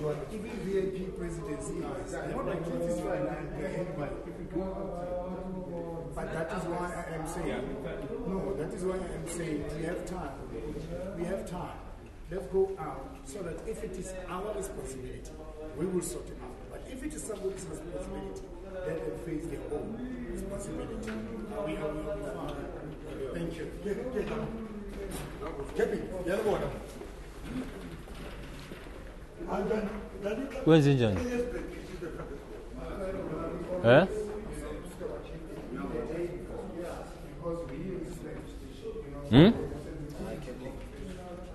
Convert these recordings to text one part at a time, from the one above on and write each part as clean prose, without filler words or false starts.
Even VIP presidency, not like intensifying anybody. But that is why I am saying, no, that is why I am saying we have time. We have time. Let's go out so that if it is our responsibility, we will sort it out. But if it is somebody's responsibility, let them face their own responsibility. We are fine. Thank you. Where's it, John? Eh?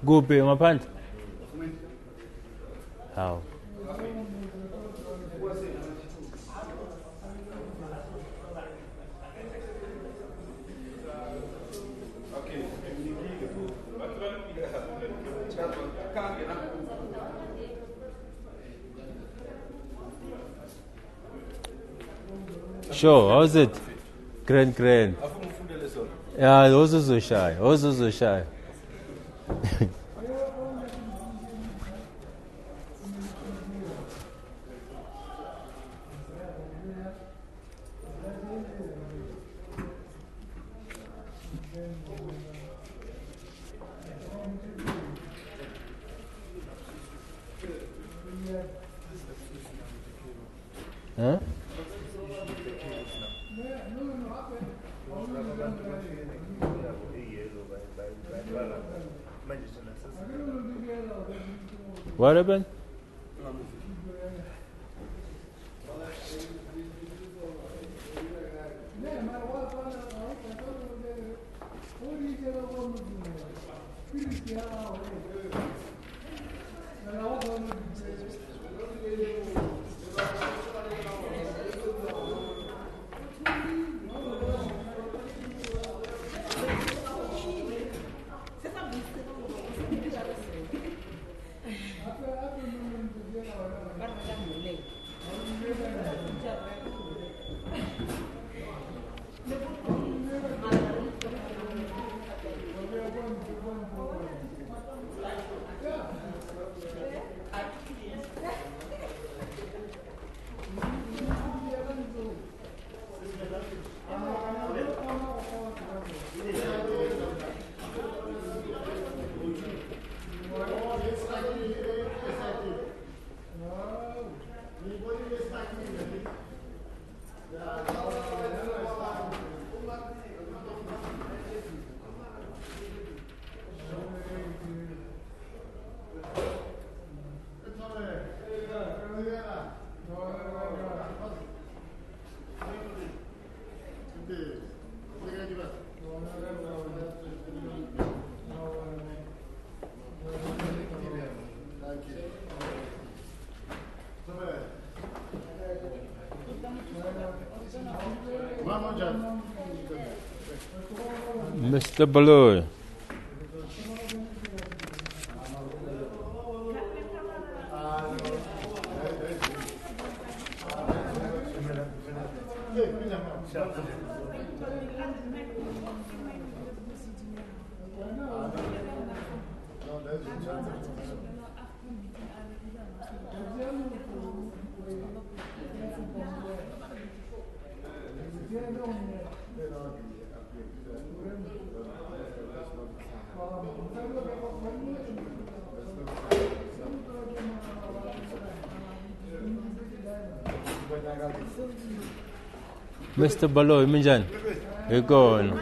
Go pay my pants. How? Sure, how's it? Grand. Yeah, also so shy. Huh? What happened? Mr. Balloy. Mr. Baloy, minjan. You're gone.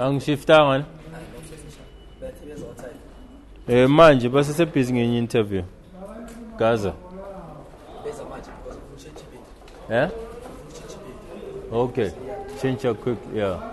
Ang shift tangan. Manje basesebhizi ngenye interview. Gaza. Yeah? Okay. Change your quick, yeah.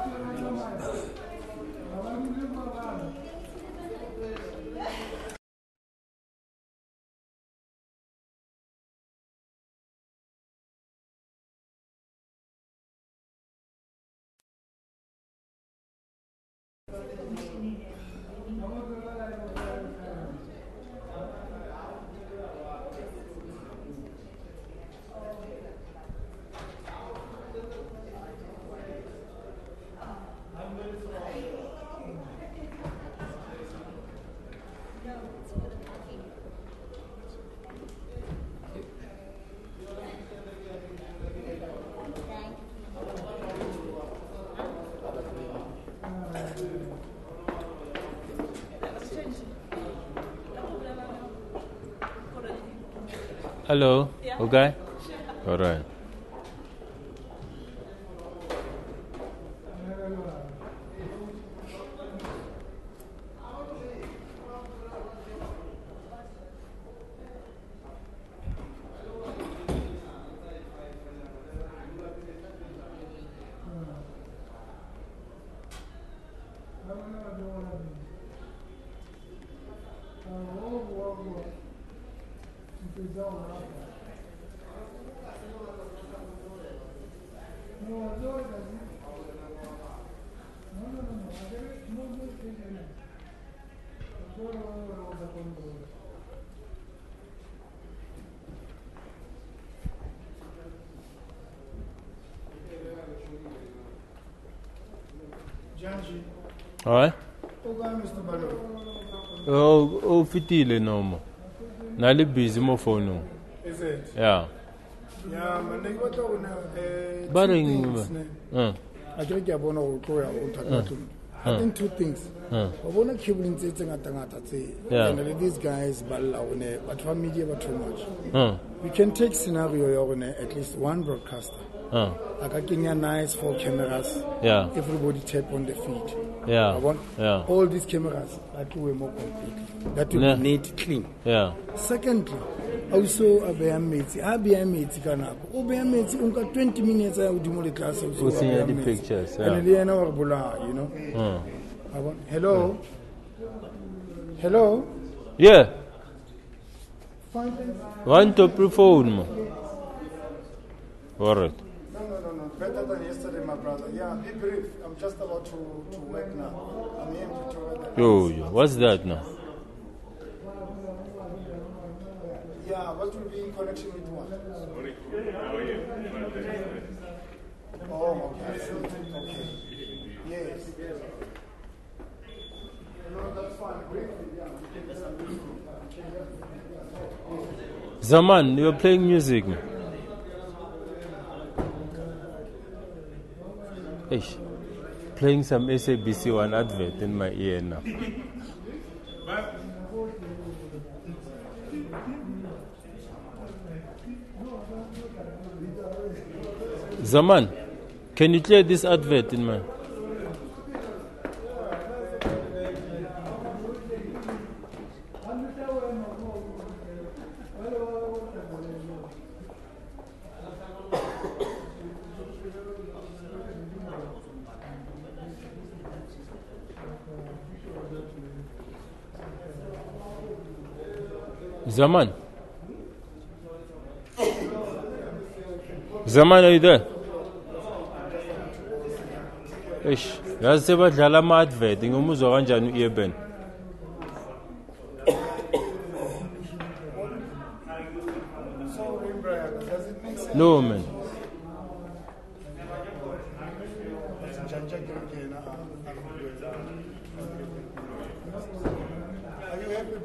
Hello. Yeah. Okay. All right. All right. Oh, fitile normal. Nali busy mo phone. Is it? Yeah. Yeah, man. They got I think you're going to I think two things. These guys, but for media, but too much. We can take scenario at least one broadcaster. I can nice 4 cameras. Yeah. Everybody tap on the feed. Yeah. All these cameras that will be more complete. That will be neat, clean. Yeah. Secondly, also a mates. Kanako. 20 minutes I would do the class. We'll see the pictures. Yeah. And then hello. Hello. Yeah. Want to phone. All right. No. Better than yesterday, my brother. Yeah, be brief. I'm just about to work now. I'm here to Yo, what's that now? Yeah, what will be in connection with what? Oh, okay. Okay. Yes. No, that's fine. Zaman, you're playing music. Ish, playing some SABC one advert in my ear now. Zaman, can you clear this advert in my... Zaman, are you there? Ish, yazi badlala ama-advert ngomuzwa kanjani u-Eben? No man. Are you happy,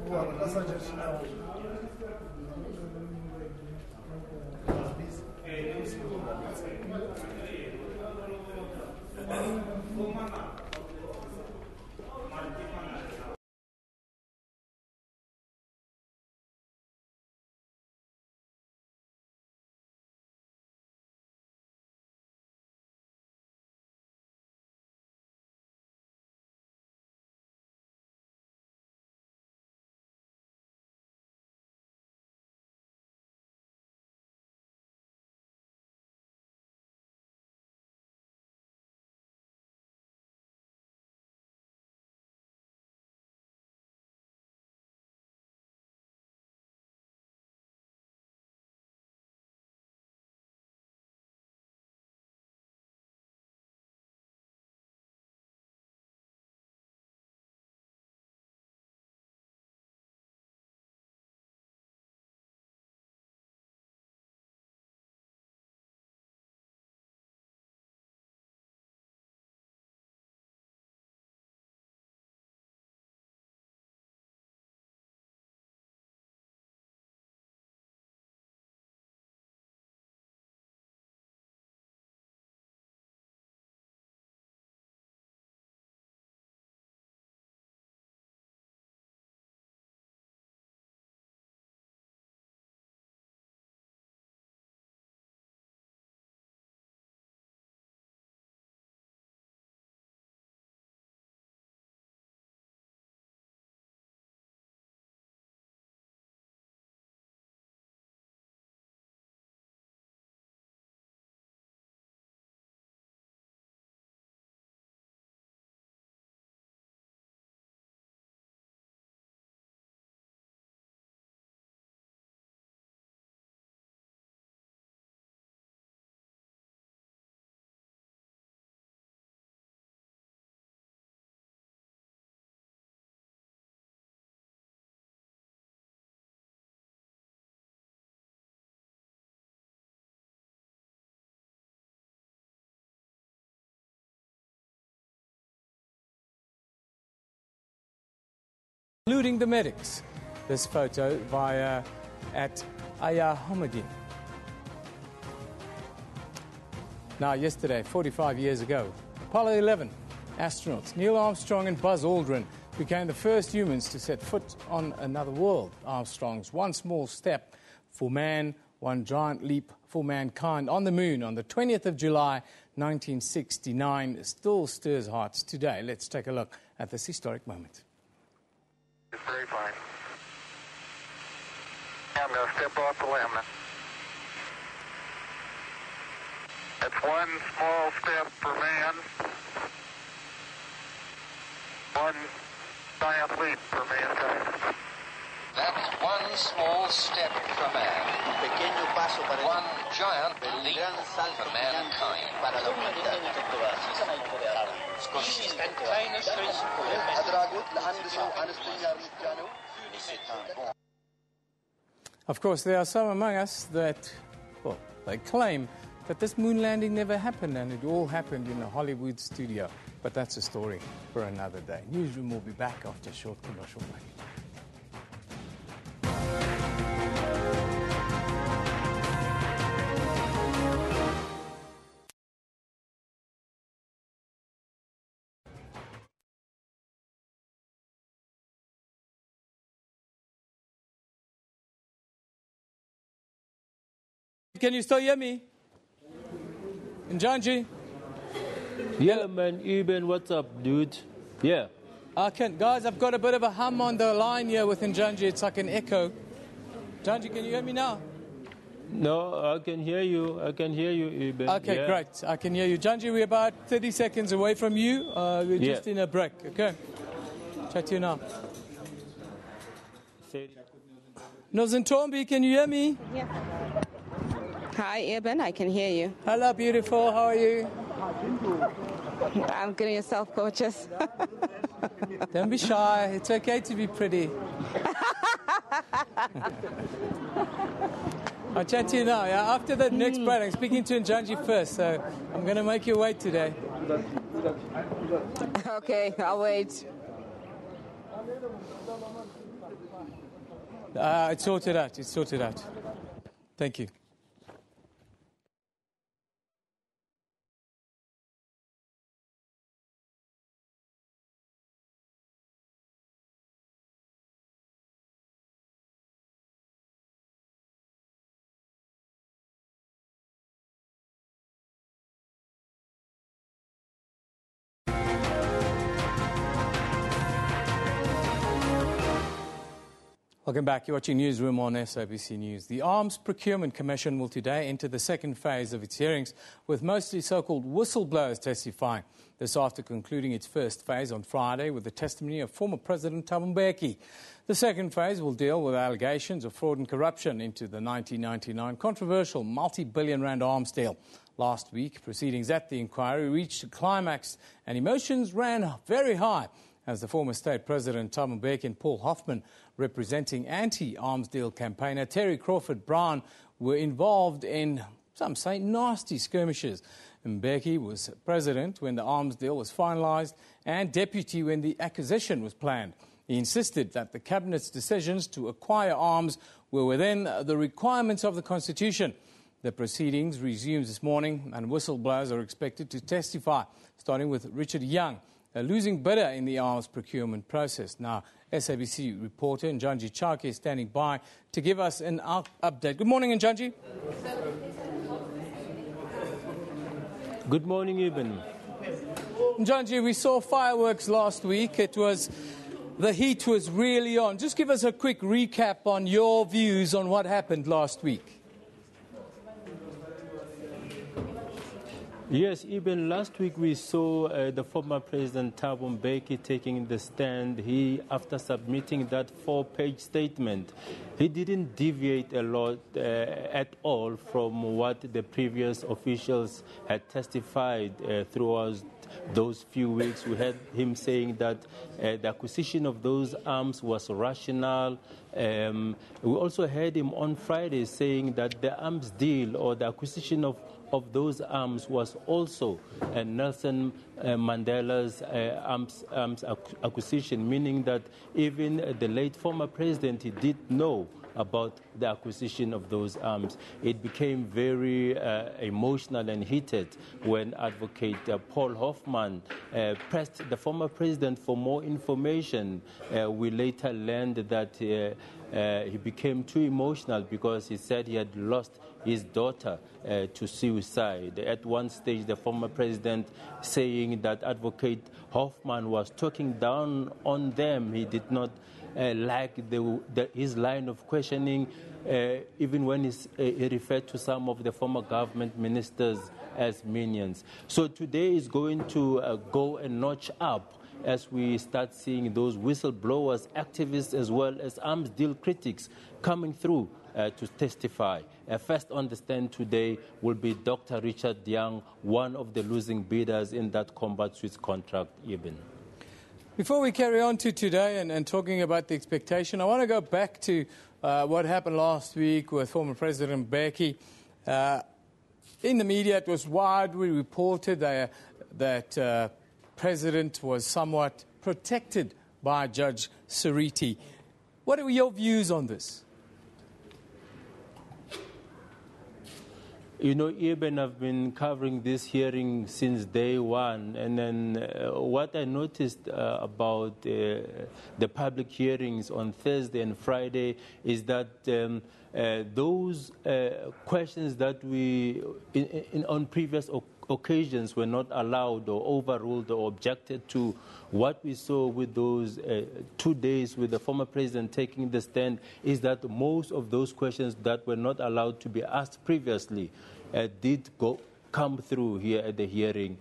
including the medics. This photo via at Aya Hamidin. Now, yesterday, 45 years ago, Apollo 11 astronauts Neil Armstrong and Buzz Aldrin became the first humans to set foot on another world. Armstrong's one small step for man, one giant leap for mankind on the moon on the 20th of July, 1969, still stirs hearts today. Let's take a look at this historic moment. It's very fine. I'm going to step off the limb. That's one small step for man, one giant leap for mankind. That's one small step for man, one giant leap for mankind. Of course, there are some among us that, well, they claim that this moon landing never happened and it all happened in a Hollywood studio. But that's a story for another day. Newsroom will be back after a short commercial break. Can you still hear me? Njanji? Yeah, man, Eben, what's up, dude? Yeah. Guys, I've got a bit of a hum on the line here with Njanji. It's like an echo. Njanji, can you hear me now? No, I can hear you. I can hear you, Eben. Okay, yeah. Great. I can hear you. Njanji, we're about 30 seconds away from you. We're just in a break, okay? Chat to you now. Nozantombi, can you hear me? Yeah. Hi, Eben. I can hear you. Hello, beautiful. How are you? I'm getting yourself gorgeous. Don't be shy. It's okay to be pretty. I'll chat to you now, yeah? After the next break, I'm speaking to Njanji first, so I'm going to make you wait today. Okay, I'll wait. It's sorted out. It's sorted out. Thank you. Welcome back. You're watching Newsroom on SABC News. The Arms Procurement Commission will today enter the second phase of its hearings, with mostly so-called whistleblowers testifying. This after concluding its first phase on Friday with the testimony of former President Thabo Mbeki. The second phase will deal with allegations of fraud and corruption into the 1999 controversial multi-billion rand arms deal. Last week, proceedings at the inquiry reached a climax and emotions ran very high as the former state president Thabo Mbeki and Paul Hoffman, representing anti-arms deal campaigner Terry Crawford Brown, were involved in, some say, nasty skirmishes. Mbeki was president when the arms deal was finalised and deputy when the acquisition was planned. He insisted that the cabinet's decisions to acquire arms were within the requirements of the Constitution. The proceedings resumes this morning and whistleblowers are expected to testify, starting with Richard Young, a losing bidder in the arms procurement process. Now, SABC reporter Njanji Chake is standing by to give us an update. Good morning, Njanji. Good morning, Eben. Njanji, we saw fireworks last week. The heat was really on. Just give us a quick recap on your views on what happened last week. Yes, even last week we saw the former President Thabo Mbeki taking the stand. After submitting that 4-page statement, he didn't deviate a lot at all from what the previous officials had testified throughout those few weeks. We had him saying that the acquisition of those arms was rational. We also heard him on Friday saying that the arms deal or the acquisition of those arms was also Nelson Mandela's arms acquisition, meaning that even the late former president, he did know about the acquisition of those arms. It became very emotional and heated when Advocate Paul Hoffman pressed the former president for more information. We later learned that he became too emotional because he said he had lost his daughter to suicide. At one stage, the former president saying that Advocate Hoffman was talking down on them. He did not like his line of questioning, even when he referred to some of the former government ministers as minions. So today is going to go a notch up as we start seeing those whistleblowers, activists, as well as arms deal critics coming through to testify. First on the stand today will be Dr. Richard Young, one of the losing bidders in that combat suits contract, Eben. Before we carry on to today and talking about the expectation, I want to go back to what happened last week with former President Mbeki. In the media, it was widely reported that President was somewhat protected by Judge Seriti. What are your views on this? You know, Eben, I've been covering this hearing since day one, and then what I noticed about the public hearings on Thursday and Friday is that those questions that we, on previous occasions, were not allowed or overruled or objected to. What we saw with those 2 days with the former president taking the stand is that most of those questions that were not allowed to be asked previously did come through here at the hearing.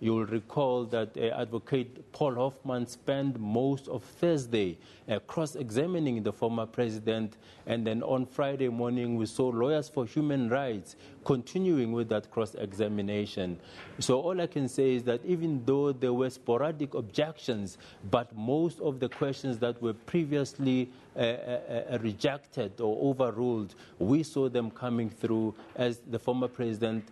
You'll recall that Advocate Paul Hoffman spent most of Thursday cross-examining the former president, and then on Friday morning we saw Lawyers for Human Rights continuing with that cross-examination. So all I can say is that even though there were sporadic objections, but most of the questions that were previously rejected or overruled, we saw them coming through as the former president.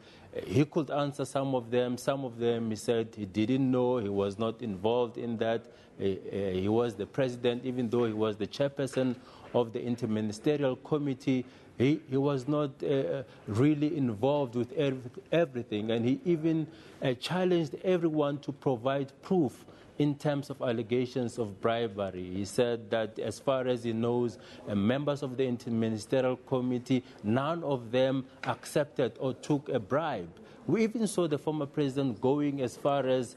He could answer some of them. Some of them he said he didn't know, he was not involved in that. He was the president, even though he was the chairperson of the interministerial committee. He was not really involved with everything, and he even challenged everyone to provide proof in terms of allegations of bribery. He said that as far as he knows, members of the interministerial committee, none of them accepted or took a bribe. We even saw the former president going as far as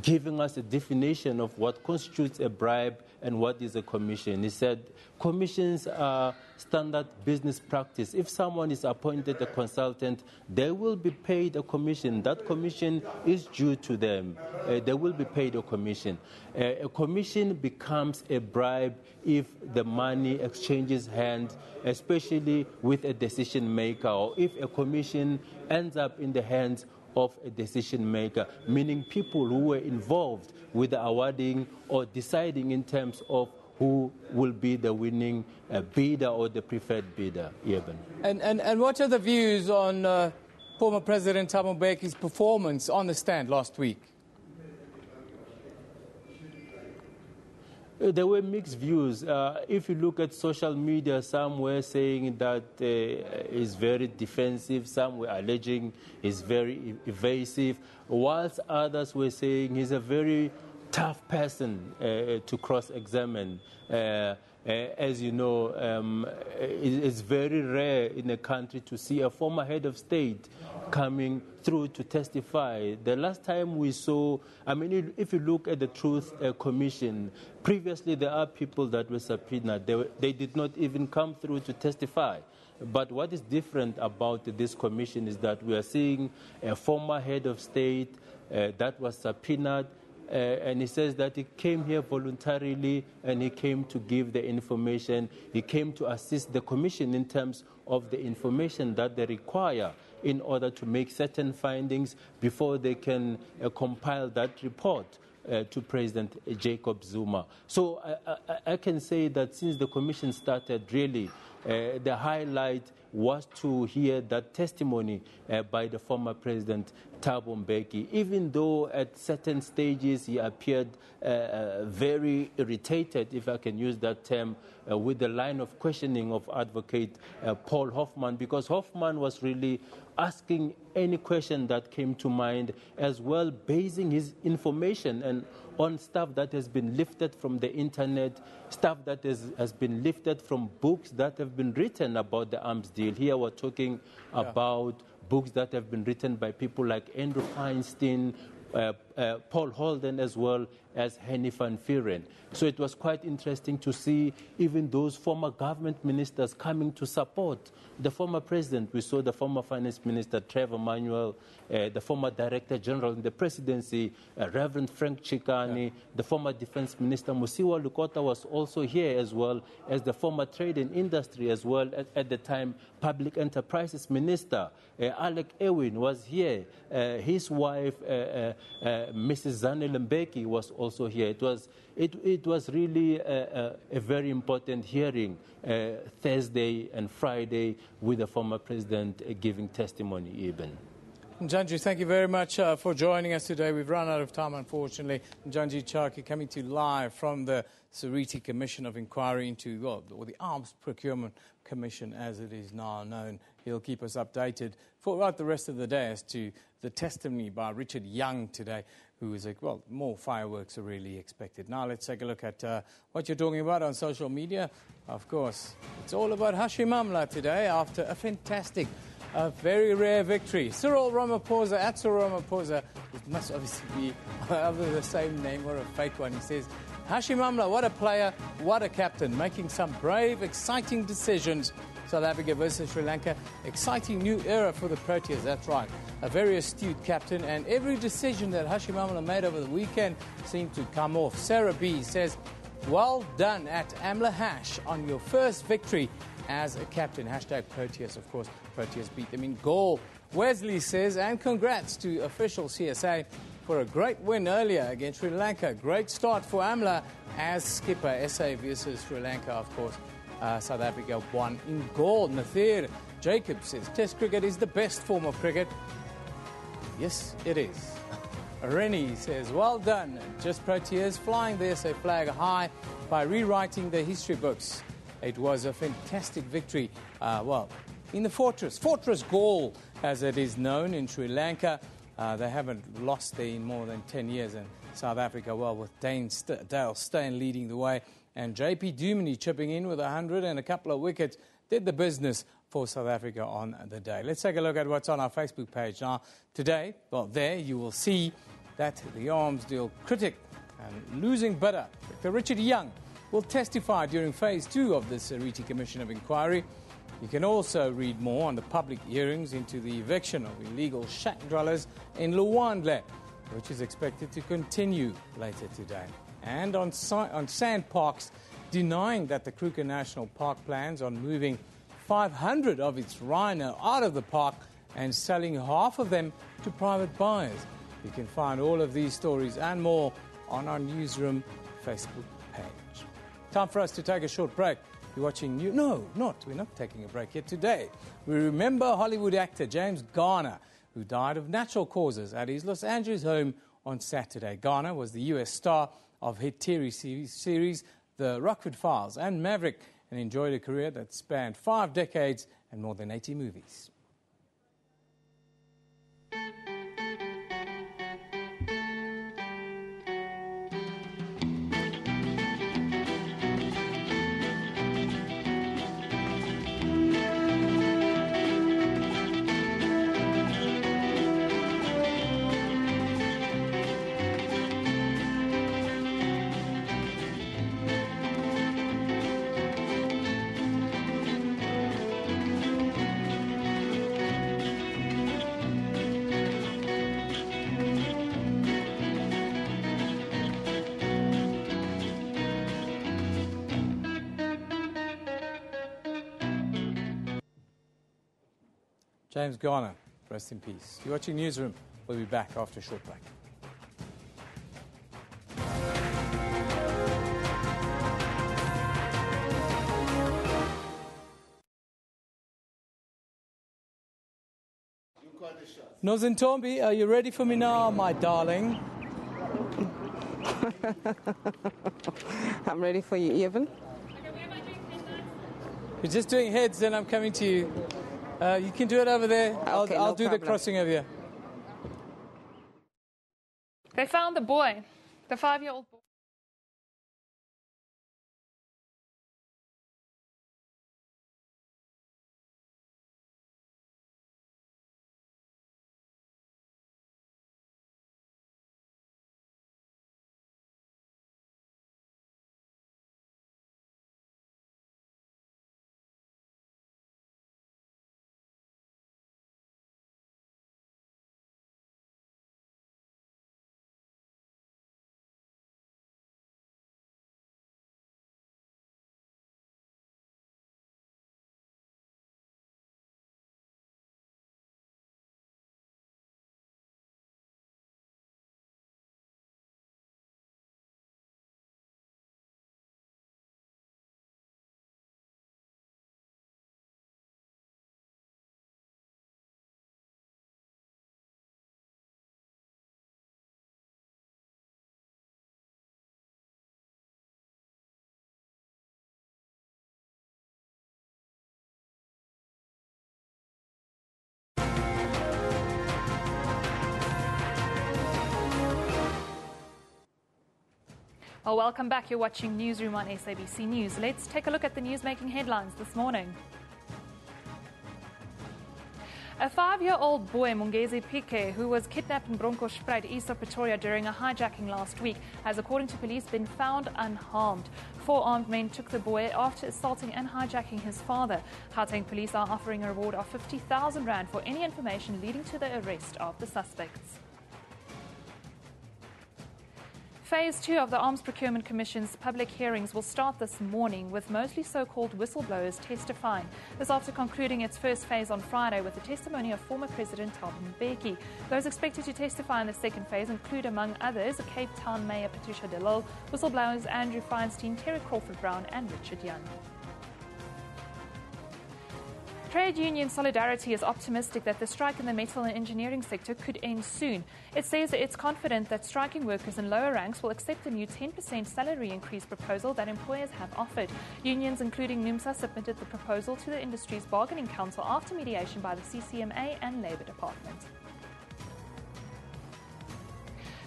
giving us a definition of what constitutes a bribe and what is a commission. He said commissions are standard business practice. If someone is appointed a consultant, they will be paid a commission. That commission is due to them. They will be paid a commission. A commission becomes a bribe if the money exchanges hands, especially with a decision maker, or if a commission ends up in the hands of a decision maker, meaning people who were involved with the awarding or deciding in terms of who will be the winning bidder or the preferred bidder. And what are the views on former President Thabo Mbeki's performance on the stand last week? There were mixed views. If you look at social media, some were saying that he's very defensive, some were alleging he's very evasive, whilst others were saying he's a very tough person to cross-examine. As you know, it's very rare in a country to see a former head of state coming through to testify. The last time we saw, I mean, if you look at the Truth Commission, previously there are people that were subpoenaed. They did not even come through to testify. But what is different about this commission is that we are seeing a former head of state that was subpoenaed, and he says that he came here voluntarily and he came to give the information. He came to assist the commission in terms of the information that they require in order to make certain findings before they can compile that report to President Jacob Zuma. So I can say that since the commission started, really, the highlight was to hear that testimony by the former President Thabo Mbeki, even though at certain stages he appeared very irritated, if I can use that term, with the line of questioning of Advocate Paul Hoffman, because Hoffman was really asking any question that came to mind, as well basing his information and on stuff that has been lifted from the internet, stuff that has been lifted from books that have been written about the arms deal. Here we're talking about books that have been written by people like Andrew Feinstein, Paul Holden, as well as Henny van Vuren. So it was quite interesting to see even those former government ministers coming to support the former president. We saw the former finance minister, Trevor Manuel, the former director general in the presidency, Reverend Frank Chikani, the former defense minister, Musiwa Lukota, was also here, as well as the former trade and industry, as well at the time public enterprises minister, Alec Ewin, was here. His wife, Mrs. Zanele Mbeki, was also here. It was really a very important hearing Thursday and Friday with the former president giving testimony even. Njanji, thank you very much for joining us today. We've run out of time, unfortunately. Njanji Chaki coming to you live from the Seriti Commission of Inquiry into, or the Arms Procurement Commission, as it is now known. He'll keep us updated throughout the rest of the day as to the testimony by Richard Young today, who is like, well, more fireworks are really expected. Now let's take a look at what you're talking about on social media. Of course, it's all about Hashim Amla today after a fantastic, very rare victory. Cyril Ramaphosa, at Cyril Ramaphosa, it must obviously be either the same name or a fake one. He says, Hashim Amla, what a player, what a captain, making some brave, exciting decisions. South Africa versus Sri Lanka, exciting new era for the Proteas, that's right. A very astute captain, and every decision that Hashim Amla made over the weekend seemed to come off. Sarah B says, well done at Amla Hash on your first victory as a captain. Hashtag Proteas, of course. Proteas beat them in goal. Wesley says, and congrats to official CSA for a great win earlier against Sri Lanka. Great start for Amla as skipper. SA versus Sri Lanka, of course. South Africa won in goal. Nathir Jacob says, Test cricket is the best form of cricket. Yes, it is. Rennie says, well done. Just Proteas flying the SA flag high by rewriting the history books. It was a fantastic victory. In the fortress Gaul, as it is known in Sri Lanka. They haven't lost there in more than 10 years. And South Africa, well, with Dale Steyn leading the way. And JP Duminy chipping in with 100 and a couple of wickets, did the business for South Africa on the day. Let's take a look at what's on our Facebook page. Now, today, well, there you will see that the arms deal critic and losing bidder, Dr. Richard Young, will testify during Phase 2 of the Seriti Commission of Inquiry. You can also read more on the public hearings into the eviction of illegal shack dwellers in Luandle, which is expected to continue later today. And on Sand Parks, denying that the Kruger National Park plans on moving 500 of its rhino out of the park and selling half of them to private buyers. You can find all of these stories and more on our Newsroom Facebook page. Time for us to take a short break. You're watching We're not taking a break yet today. We remember Hollywood actor James Garner, who died of natural causes at his Los Angeles home on Saturday. Garner was the US star of hit TV series The Rockford Files and Maverick, and enjoyed a career that spanned 5 decades and more than 80 movies. James Garner, rest in peace. You're watching Newsroom. We'll be back after a short break. Nozintombi, are you ready for me now, my darling? I'm ready for you, Evan. We're just doing heads, then I'm coming to you. You can do it over there. Okay, I'll no do problem. the crossing over here. They found the boy, the 5-year-old boy. Well, welcome back. You're watching Newsroom on SABC News. Let's take a look at the news-making headlines this morning. A 5-year-old boy, Mungezi Pike, who was kidnapped in Bronkhorstspruit, east of Pretoria during a hijacking last week, has, according to police, been found unharmed. 4 armed men took the boy after assaulting and hijacking his father. Gauteng police are offering a reward of 50,000 rand for any information leading to the arrest of the suspects. Phase 2 of the Arms Procurement Commission's public hearings will start this morning, with mostly so-called whistleblowers testifying. This after concluding its first phase on Friday with the testimony of former President Thabo Mbeki. Those expected to testify in the second phase include, among others, Cape Town Mayor Patricia de Lille, whistleblowers Andrew Feinstein, Terry Crawford-Brown and Richard Young. Trade union Solidarity is optimistic that the strike in the metal and engineering sector could end soon. It says that it's confident that striking workers in lower ranks will accept the new 10% salary increase proposal that employers have offered. Unions including NUMSA submitted the proposal to the industry's bargaining council after mediation by the CCMA and Labour Department.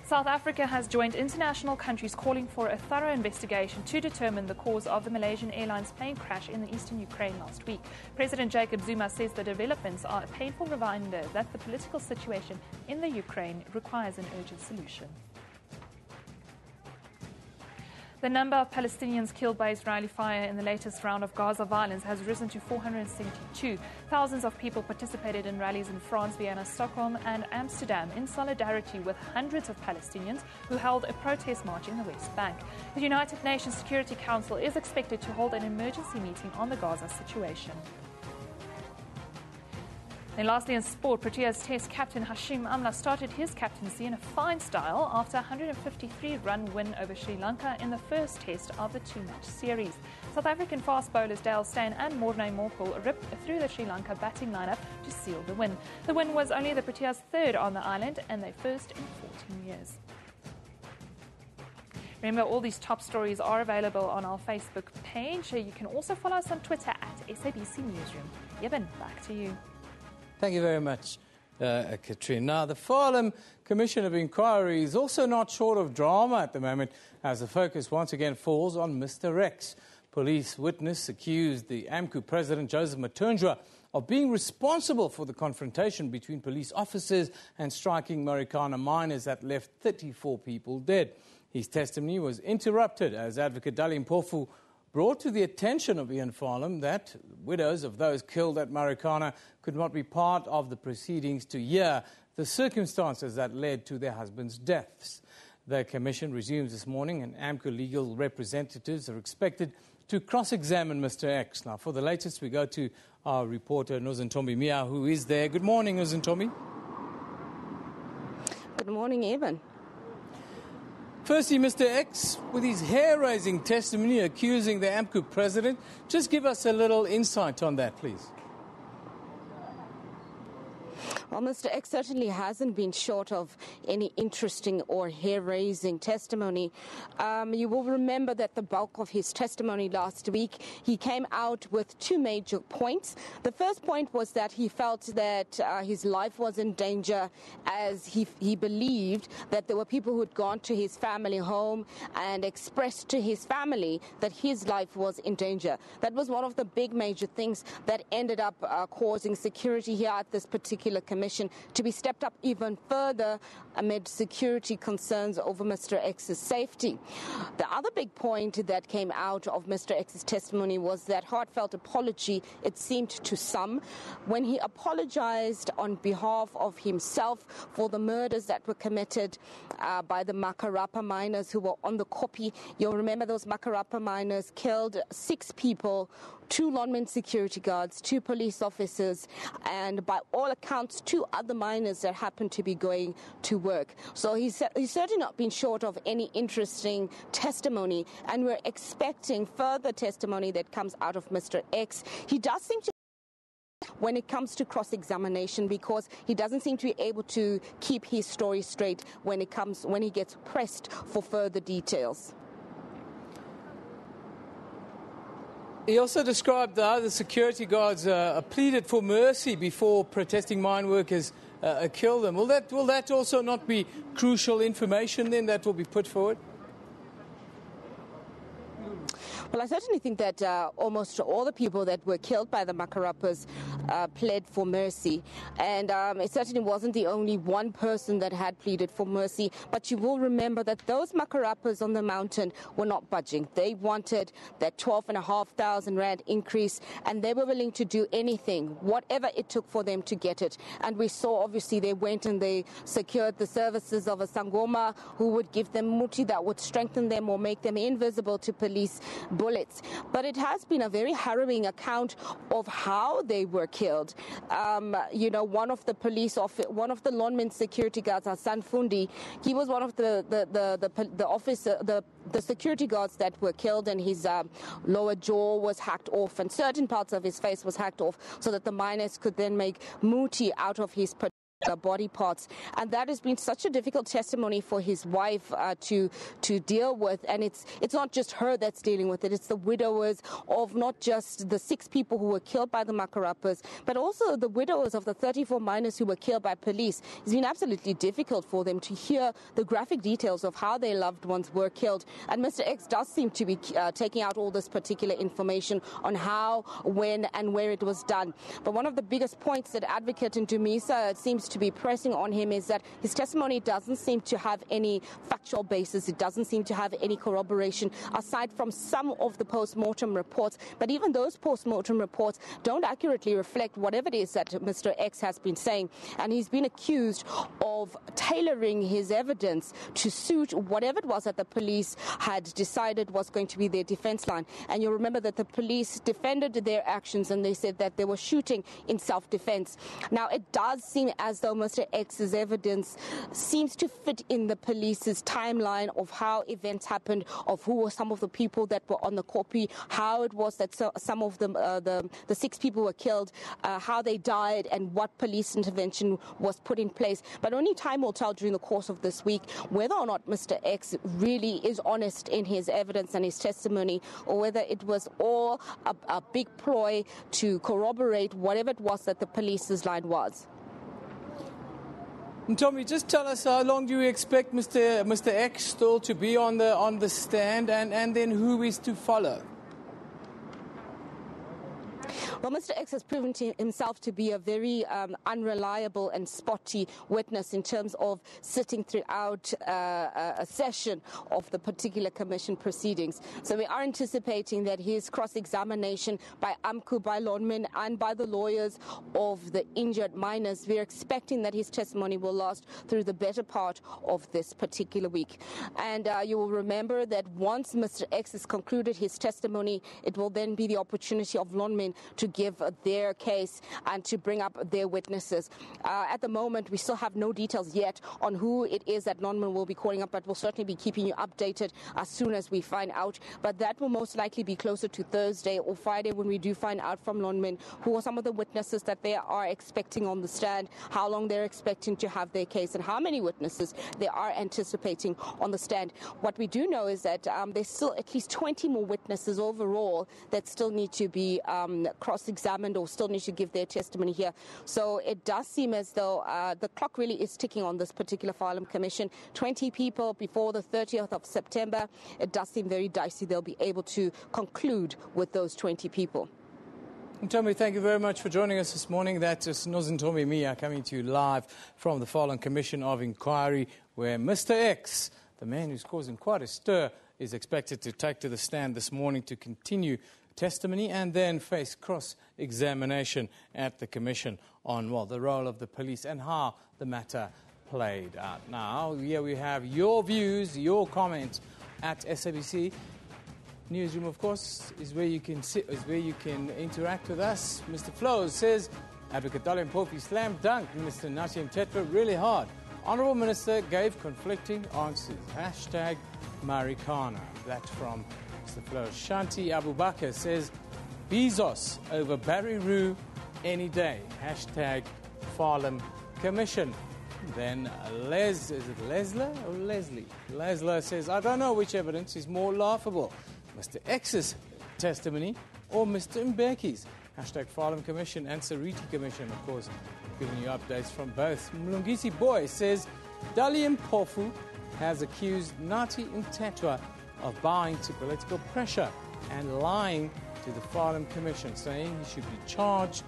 South Africa has joined international countries calling for a thorough investigation to determine the cause of the Malaysian Airlines plane crash in the eastern Ukraine last week. President Jacob Zuma says the developments are a painful reminder that the political situation in the Ukraine requires an urgent solution. The number of Palestinians killed by Israeli fire in the latest round of Gaza violence has risen to 472. Thousands of people participated in rallies in France, Vienna, Stockholm and Amsterdam in solidarity with hundreds of Palestinians who held a protest march in the West Bank. The United Nations Security Council is expected to hold an emergency meeting on the Gaza situation. And lastly, in sport, Proteas Test captain Hashim Amla started his captaincy in a fine style after a 153-run win over Sri Lanka in the first test of the 2-match series. South African fast bowlers Dale Steyn and Morne Morkel ripped through the Sri Lanka batting lineup to seal the win. The win was only the Proteas' third on the island and their first in 14 years. Remember, all these top stories are available on our Facebook page. You can also follow us on Twitter at SABC Newsroom. Evan, back to you. Thank you very much, Catrine. Now, the Farlam Commission of Inquiry is also not short of drama at the moment, as the focus once again falls on Mr. X. Police witness accused the AMCU president, Joseph Matunjwa, of being responsible for the confrontation between police officers and striking Marikana miners that left 34 people dead. His testimony was interrupted as Advocate Dali Mpofu brought to the attention of Ian Farlam that widows of those killed at Marikana could not be part of the proceedings to hear the circumstances that led to their husbands' deaths. The commission resumes this morning, and AMCU legal representatives are expected to cross-examine Mr. X. Now, for the latest, we go to our reporter, Nozintombi Mia, who is there. Good morning, Nozintombi. Good morning, Evan. Firstly, Mr. X, with his hair-raising testimony accusing the AMCU president, just give us a little insight on that, please. Well, Mr. X certainly hasn't been short of any interesting or hair-raising testimony. You will remember that the bulk of his testimony last week, he came out with two major points. The first point was that he felt that his life was in danger, as he believed that there were people who had gone to his family home and expressed to his family that his life was in danger. That was one of the big major things that ended up causing security here at this particular commission to be stepped up even further amid security concerns over Mr. X's safety. The other big point that came out of Mr. X's testimony was that heartfelt apology, it seemed to some, when he apologized on behalf of himself for the murders that were committed by the Makarapa miners who were on the copy. You'll remember those Makarapa miners killed 6 people, 2 Lonmin security guards, 2 police officers, and by all accounts 2 other miners that happened to be going to work. So he's certainly not been short of any interesting testimony, and we're expecting further testimony that comes out of Mr. X. He does seem to when it comes to cross-examination, because he doesn't seem to be able to keep his story straight when he gets pressed for further details. He also described how the security guards pleaded for mercy before protesting mine workers kill them. Will that also not be crucial information then that will be put forward? Well, I certainly think that almost all the people that were killed by the Makarapas pled for mercy. And it certainly wasn't the only one person that had pleaded for mercy. But you will remember that those Makarapas on the mountain were not budging. They wanted that 12,500 rand increase, and they were willing to do anything, whatever it took for them to get it. And we saw, obviously, they went and they secured the services of a Sangoma who would give them muti that would strengthen them or make them invisible to police bullets. But it has been a very harrowing account of how they were killed. One of the Lonmin security guards, Hassan Fundi, he was one of the security guards that were killed, and his lower jaw was hacked off and certain parts of his face was hacked off so that the miners could then make muti out of his body parts. And that has been such a difficult testimony for his wife to deal with. And it's not just her that's dealing with it. It's the widowers of not just the 6 people who were killed by the Makarapas, but also the widowers of the 34 miners who were killed by police. It's been absolutely difficult for them to hear the graphic details of how their loved ones were killed. And Mr. X does seem to be taking out all this particular information on how, when, and where it was done. But one of the biggest points that Advocate Ndumisa seems to be pressing on him is that his testimony doesn't seem to have any factual basis. It doesn't seem to have any corroboration aside from some of the post-mortem reports. But even those post-mortem reports don't accurately reflect whatever it is that Mr. X has been saying. And he's been accused of tailoring his evidence to suit whatever it was that the police had decided was going to be their defense line. And you'll remember that the police defended their actions and they said that they were shooting in self-defense. Now, it does seem as though Mr. X's evidence seems to fit in the police's timeline of how events happened, of who were some of the people that were on the copy, how it was that some of them, the 6 people were killed, how they died, and what police intervention was put in place. But only time will tell during the course of this week whether or not Mr. X really is honest in his evidence and his testimony, or whether it was all a big ploy to corroborate whatever it was that the police's line was. And Tommy, just tell us, how long do you expect Mr. X still to be on the stand, and then who is to follow? Well, Mr. X has proven to himself to be a very unreliable and spotty witness in terms of sitting throughout a session of the particular commission proceedings. So we are anticipating that his cross-examination by AMCU, by Lonmin, and by the lawyers of the injured miners, we're expecting that his testimony will last through the better part of this particular week. And you will remember that once Mr. X has concluded his testimony, it will then be the opportunity of Lonmin to give their case and to bring up their witnesses. At the moment, we still have no details yet on who it is that Nonman will be calling up, but we'll certainly be keeping you updated as soon as we find out. But that will most likely be closer to Thursday or Friday when we do find out from Nonman who are some of the witnesses that they are expecting on the stand, how long they're expecting to have their case, and how many witnesses they are anticipating on the stand. What we do know is that there's still at least 20 more witnesses overall that still need to be cross-examined or still need to give their testimony here. So it does seem as though the clock really is ticking on this particular Farlam Commission. 20 people before the 30th of September. It does seem very dicey they'll be able to conclude with those 20 people. Ntombi, thank you very much for joining us this morning. That is Ntombi Mia coming to you live from the Farlam Commission of Inquiry, where Mr. X, the man who's causing quite a stir, is expected to take to the stand this morning to continue testimony and then face cross-examination at the Commission on, well, the role of the police and how the matter played out. Now, here we have your views, your comments at SABC. Newsroom, of course, is where you can sit, is where you can interact with us. Mr. Flows says, Advocate Dalian Popi slam dunk Mr. Nachim Tetra really hard. Honourable Minister gave conflicting answers. Hashtag Marikana. That's from Mr. Flows. Shanti Abubakar says, Bezos over Barry Roo any day. Hashtag Farlam Commission. Then is it Leslie or Leslie? Leslie says, I don't know which evidence is more laughable, Mr. X's testimony or Mr. Mbeki's. Hashtag Farlam Commission and Seriti Commission, of course, giving you updates from both. Mlungisi Boy says, Dalian Pofu has accused Nati Ntetwa of bowing to political pressure and lying to the Farlam Commission, saying he should be charged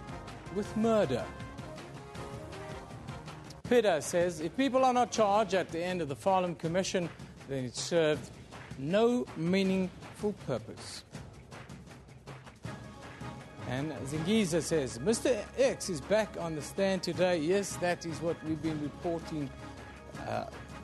with murder. Peter says, if people are not charged at the end of the Farlam Commission, then it served no meaningful purpose. And Zingiza says, Mr. X is back on the stand today. Yes, that is what we've been reporting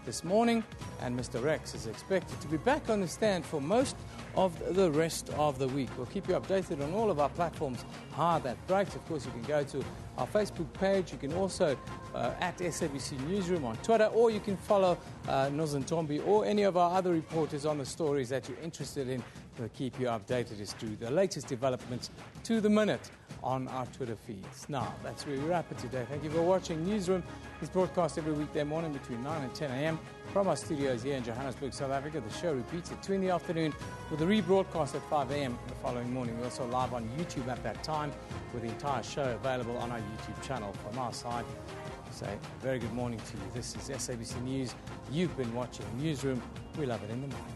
this morning. And Mr. X is expected to be back on the stand for most of the rest of the week. We'll keep you updated on all of our platforms, how that breaks. Of course, you can go to our Facebook page. You can also at SABC Newsroom on Twitter, or you can follow Ntombi or any of our other reporters on the stories that you're interested in. We'll keep you updated as to the latest developments to the minute on our Twitter feeds. Now, that's where we wrap it today. Thank you for watching. Newsroom is broadcast every weekday morning between 9 and 10 a.m. from our studios here in Johannesburg, South Africa. The show repeats at 2 in the afternoon with a rebroadcast at 5 a.m. the following morning. We're also live on YouTube at that time with the entire show available on our YouTube channel. From our side, say a very good morning to you. This is SABC News. You've been watching Newsroom. We love it in the morning.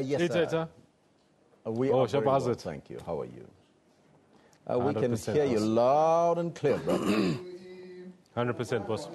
Yes, sir. We are very well, thank you. How are you? We can hear you loud and clear, brother. 100%, boss.